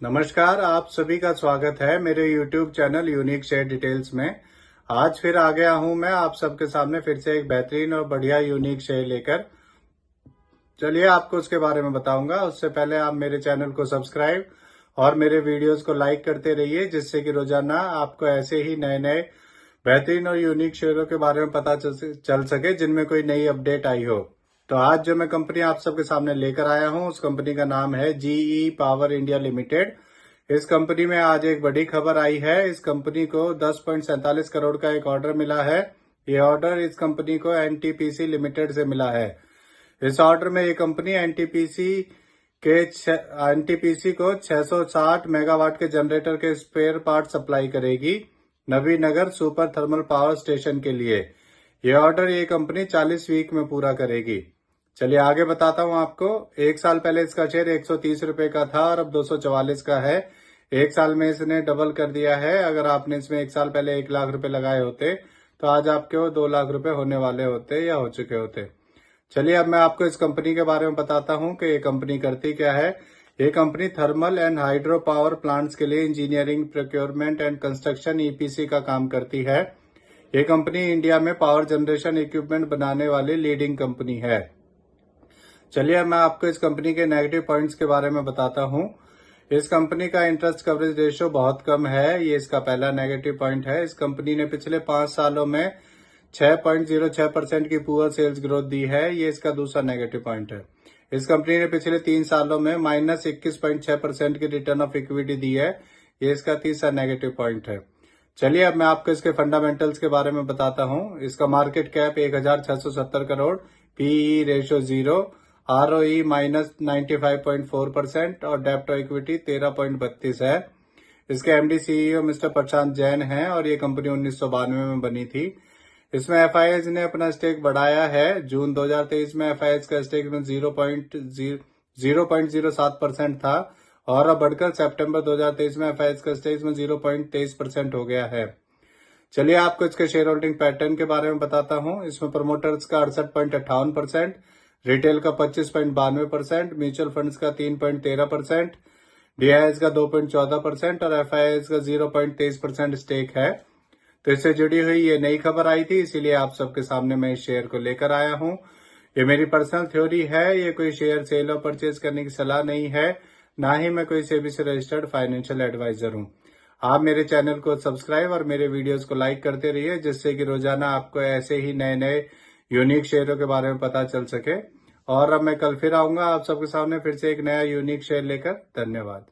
नमस्कार, आप सभी का स्वागत है मेरे YouTube channel unique share details में। आज फिर आ गया हूं मैं आप सबके सामने फिर से एक बेहतरीन और बढ़िया यूनिक शेयर लेकर। चलिए आपको उसके बारे में बताऊंगा। उससे पहले आप मेरे चैनल को सब्सक्राइब और मेरे वीडियोस को लाइक करते रहिए, जिससे कि रोजाना आपको ऐसे ही नए नए बेहतरीन और यूनिक शेयरों के बारे में पता चल सके जिनमें कोई नई अपडेट आई हो। तो आज जो मैं कंपनी आप सबके सामने लेकर आया हूं, उस कंपनी का नाम है जीई पावर इंडिया लिमिटेड। इस कंपनी में आज एक बड़ी खबर आई है। इस कंपनी को 10.47 करोड़ का एक ऑर्डर मिला है। ये ऑर्डर इस कंपनी को एनटीपीसी लिमिटेड से मिला है। इस ऑर्डर में ये कंपनी एनटीपीसी को 660 मेगावाट के जनरेटर के स्पेयर पार्ट सप्लाई करेगी Nabinagar super thermal power station के लिए। ये ऑर्डर ये कंपनी 40 वीक में पूरा करेगी। चलिए आगे बताता हूं आपको। एक साल पहले इसका शेयर 130 रुपए का था और अब 244 का है। एक साल में इसने डबल कर दिया है। अगर आपने इसमें एक साल पहले 1 लाख रुपए लगाए होते तो आज आपके वो 2 लाख रुपए होने वाले होते या हो चुके होते। चलिए अब मैं आपको इस कंपनी के बारे में बताता हूं कि ये कंपनी करती क्या है। ये company thermal and hydro power plants के लिए engineering, procurement and construction EPC का काम करती है। ये कंपनी इंडिया में पावर जनरेशन इक्विपमेंट बनाने वाली लीडिंग कंपनी है। चलिए मैं आपको इस कंपनी के नेगेटिव पॉइंट्स के बारे में बताता हूं। इस कंपनी का इंटरेस्ट कवरेज रेशियो बहुत कम है। ये इसका पहला नेगेटिव पॉइंट है। इस कंपनी ने पिछले 5 सालों में 6.06% की पुअर सेल्स ग्रोथ दी है। ये इसका दूसरा नेगेटिव पॉइंट है। इस कंपनी ने पिछले 3 सालों में -21.6% की रिटर्न ऑफ इक्विटी दी है। ये इसका तीसरा नेगेटिव पॉइंट है। चलिए अब मैं आपको इसके फंडामेंटल्स के बारे में बताता हूं। इसका market cap 1670 crore, PE ratio 0, ROE -95.4% और डेब्ट टू इक्विटी 13.32 है। इसके MD CEO mister Prashant Jain हैं और ये कंपनी 1992 में बनी थी। इसमें एफआईएस ने अपना स्टेक बढ़ाया है। जून 2023 में एफआईएस का स्टेक में 0.07% था और अब बढ़कर सितंबर 2023 में एफआईएस का स्टेक में 0.23% हो गया है। चलिए आपको इसके शेयर होल्डिंग पैटर्न के बारे में बताता हूं। इसमें प्रमोटर्स का 68.58%, रिटेल का 25.92%, म्यूचुअल फंड्स का 3.13%, डीआईएस का 2.14% और एफआईएस का 0.23% स्टेक है। तो इससे जुड़ी हुई ये नई खबर आई थी, इसीलिए आप सबके सामने मैं इस शेयर को लेकर आया हूं। ये मेरी पर्सनल थ्योरी है। ये कोई शेयर सेल और परचेज करने की सलाह नहीं है, ना ही मैं कोई सेबी से रजिस्टर्ड फाइनेंशियल एडवाइजर हूं। आप मेरे चैनल को सब्सक्राइब और मेरे वीडियोस को लाइक करते रहिए, जिससे कि रोजाना आपको ऐसे ही नए नए यूनिक शेयरों के बारे में पता चल सके। और अब मैं कल फिर आऊंगा आप सबके सामने फिर से एक नया यूनिक शेयर लेकर। धन्यवाद।